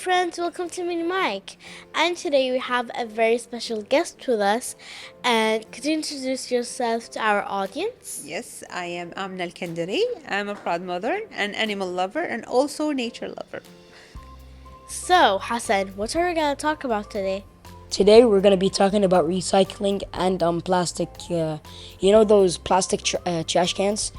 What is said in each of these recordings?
friends, welcome to Mini Mike. And today we have a very special guest with us. And could you introduce yourself to our audience? Yes, I am Amna Al-Kandari. I'm a proud mother, an animal lover, and also nature lover. So, Hassan, what are we going to talk about today? Today we're going to be talking about recycling and plastic, those plastic trash cans.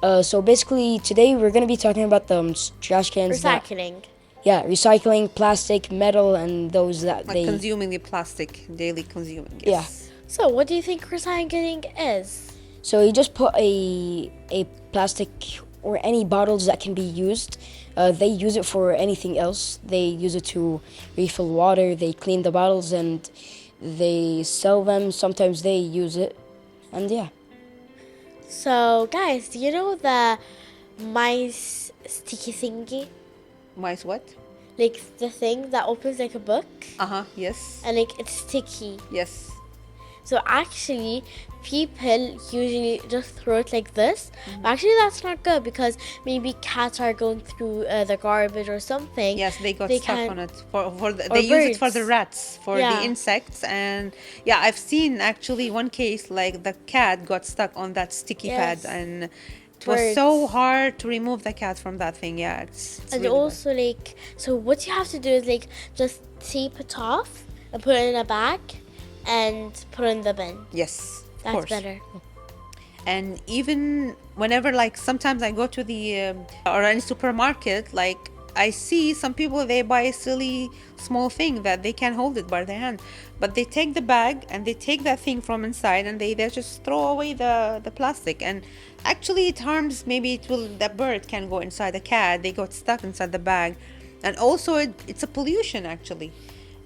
So basically today we're going to be talking about the trash cans. Recycling. Recycling, plastic, metal, and those that Like consuming the plastic, daily consuming, yes. So, what do you think recycling is? So you just put a plastic or any bottles that can be used. They use it for anything else. They use it to refill water. They clean the bottles and they sell them. Sometimes they use it, and yeah. So, guys, do you know the mice sticky thingy? Mice what? Like the thing that opens like a book? Yes. And like it's sticky. Yes. So actually, people usually just throw it like this. But actually, that's not good because maybe cats are going through the garbage or something. Yes, they got stuck on it. They birds. use it for the rats, for the insects. And yeah, I've seen actually one case like the cat got stuck on that sticky pad, and it was so hard to remove the cat from that thing. Yeah, it's and really also bad. So what you have to do is just tape it off and put it in a bag and put it in the bin. Yes, that's course. better. And even whenever sometimes I go to the or any supermarket, I see some people, they buy a silly small thing that they can hold it by their hand, but they take the bag and they take that thing from inside and they just throw away the plastic, and actually it harms. Maybe the bird can go inside the cat, they got stuck inside the bag, and also it's a pollution actually.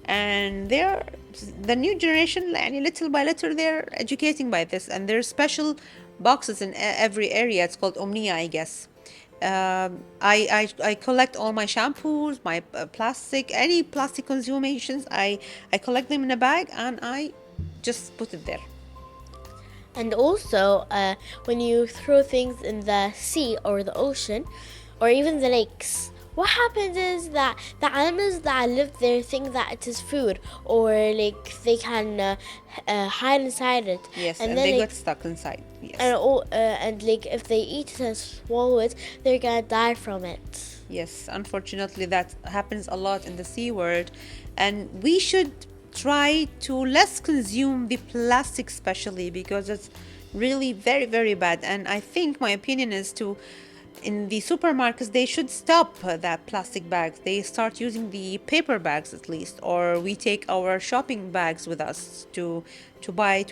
And the new generation, little by little, they're educating by this, and there's special boxes in every area. It's called Omnia, I guess. I collect all my shampoos, my any plastic consumations. I collect them in a bag and I just put it there. And also, when you throw things in the sea or the ocean, or even the lakes, what happens is that the animals that live there think that it is food, or they can hide inside it. Yes, and then they get stuck inside. Yes. And if they eat it and swallow it, they're gonna die from it. Yes, unfortunately that happens a lot in the sea world, and we should try to less consume the plastic, especially because it's really very, very bad. And I think my opinion is in the supermarkets, they should stop that plastic bags. They start using the paper bags at least, or we take our shopping bags with us to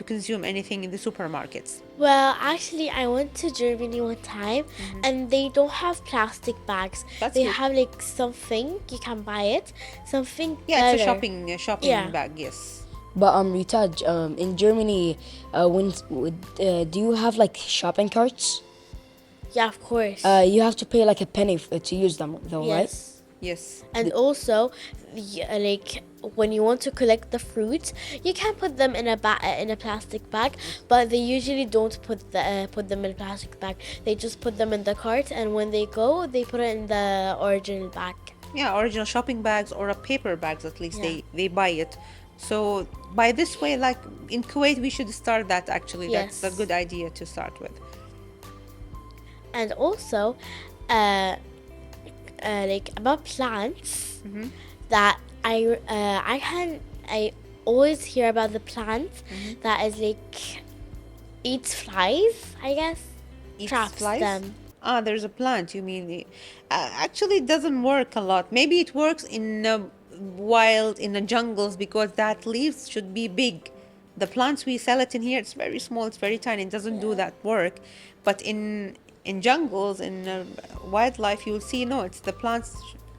consume anything in the supermarkets. Well, actually, I went to Germany one time, and they don't have plastic bags. They have something, you can buy it, something better. It's a shopping bag, yes. But Rtaj, in Germany, do you have shopping carts? Yeah, of course. You have to pay a penny to use them, though, right? Yes. And also, when you want to collect the fruits, you can put them in a plastic bag, but they usually don't put them in a plastic bag. They just put them in the cart, and when they go, they put it in the original bag. Yeah, original shopping bags or a paper bags at least. Yeah. They buy it. So by this way, in Kuwait, we should start that actually. Yes. That's a good idea to start with. And also, about plants, that I always hear about the plant that is eats flies, I guess. Traps flies? Them. There's a plant, you mean? Actually, it doesn't work a lot. Maybe it works in the jungles, because that leaves should be big. The plants we sell it in here, it's very small, it's very tiny, it doesn't do that work. But in jungles, in wildlife, you'll see, no, it's the plants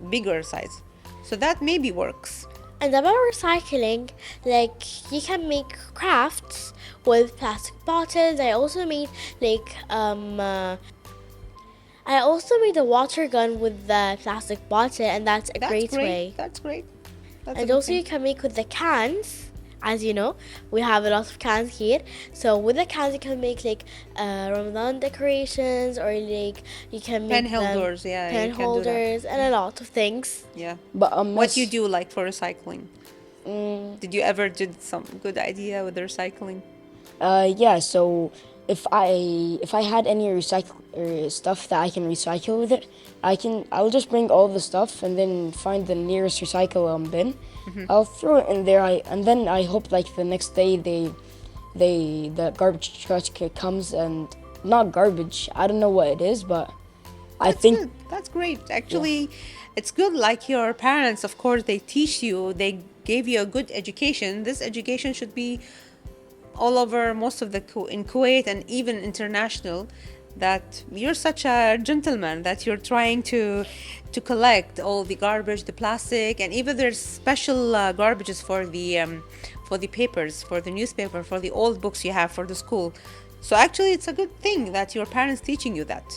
bigger size. So that maybe works. And about recycling, you can make crafts with plastic bottles. I also made a water gun with the plastic bottle, and that's a great way. That's great. And also you can make with the cans as you know, we have a lot of cans here. So with the cans, you can make like Ramadan decorations, or like you can make Pen holders, yeah, pen you can do that. holders, and a lot of things. Yeah. But What you do like for recycling? Did you ever did some good idea with the recycling? Yeah, so if I had any recycle stuff that I can recycle with it, I'll just bring all the stuff and then find the nearest recycle bin. I'll throw it in there. And then I hope like the next day the garbage truck comes, and not garbage. I don't know what it is, but I That's think good. That's great. Actually, it's good. Like your parents, of course, they teach you. They gave you a good education. This education should be all over most of the in Kuwait and even international. That you're such a gentleman that you're trying to collect all the garbage, the plastic, and even there's special garbages for the papers, for the newspaper, for the old books you have for the school. So actually, it's a good thing that your parents teaching you that.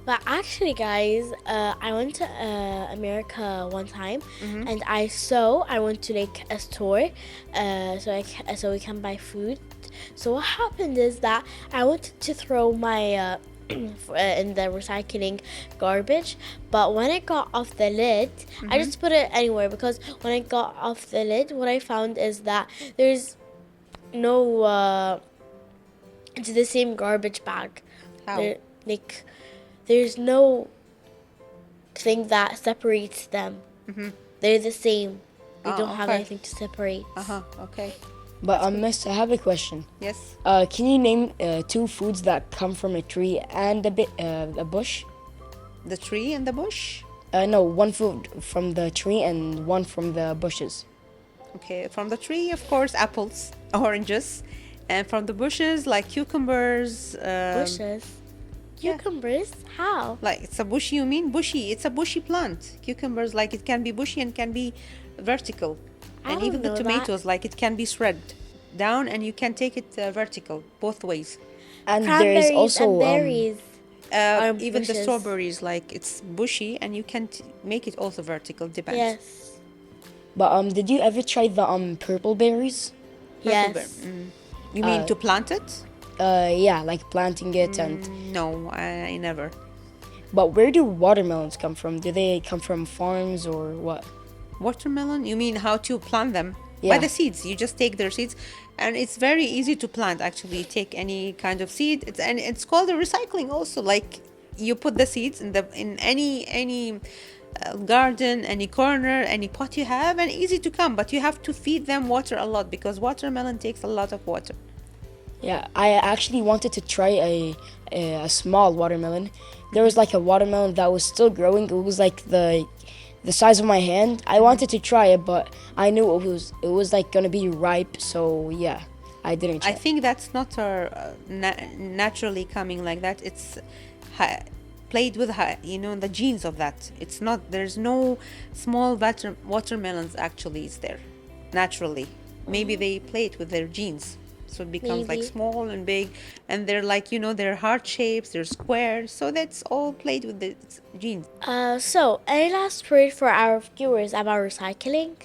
But actually, guys, I went to America one time, and I went to like a store, so we can buy food. So what happened is that I wanted to throw my in the recycling garbage, but when I got off the lid, I just put it anywhere, because when I got off the lid, what I found is that there's no it's the same garbage bag. How? Like there's no thing that separates them. They're the same. They Oh, don't have okay. anything to separate. Okay. But Miss, I have a question. Yes. Can you name two foods that come from a tree and a bush? The tree and the bush. No, one food from the tree and one from the bushes. Okay, from the tree, of course, apples, oranges, and from the bushes, like cucumbers. Bushes. Cucumbers? How? Like it's a bushy, you mean? Bushy. It's a bushy plant. Cucumbers, like it can be bushy and can be vertical. I And don't even the know tomatoes, like it can be shred down and you can take it vertical, both ways. And there Cranberries is also and berries. Are Even the bushes. strawberries, like it's bushy and you can make it also vertical, depends. Yes. But did you ever try the purple berries? Purple bear. Yes. You mean to plant it? Yeah, like planting it and. No, I never. But where do watermelons come from? Do they come from farms or what? Watermelon? You mean how to plant them? Yeah. By the seeds. You just take their seeds, and it's very easy to plant. Actually, take any kind of seed. It's called a recycling also. Like you put the seeds in any garden, any corner, any pot you have, and easy to come. But you have to feed them water a lot, because watermelon takes a lot of water. Yeah, I actually wanted to try a small watermelon. There was like a watermelon that was still growing. It was like the size of my hand. I wanted to try it, but I knew it was like gonna be ripe. So yeah, I didn't try. I think that's not naturally coming like that. It's played with the genes of that. It's not. There's no small watermelons actually. Is there naturally? Maybe they play it with their genes. So it becomes like Maybe. small and big, and they're like they're heart shapes, they're squares. So that's all played with the genes. So, any last word for our viewers about recycling?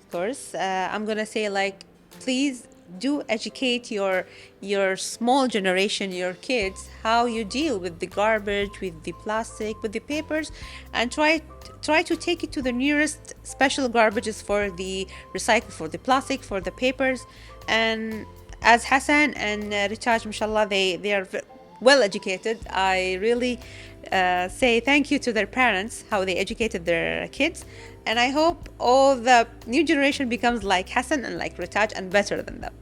Of course, I'm gonna say like, please do educate your small generation, your kids, how you deal with the garbage, with the plastic, with the papers, and try to take it to the nearest special garbages for the recycle, for the plastic, for the papers. And as Hassan and Rtaj, mashallah, they are well educated. I really say thank you to their parents, how they educated their kids. And I hope all the new generation becomes like Hassan and like Rtaj and better than them.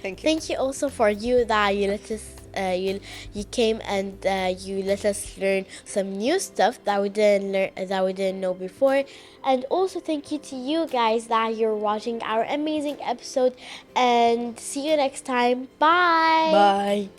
Thank you. Thank you also for you that you let us you came and you let us learn some new stuff that we didn't know before. And also thank you to you guys that you're watching our amazing episode, and see you next time. Bye. Bye.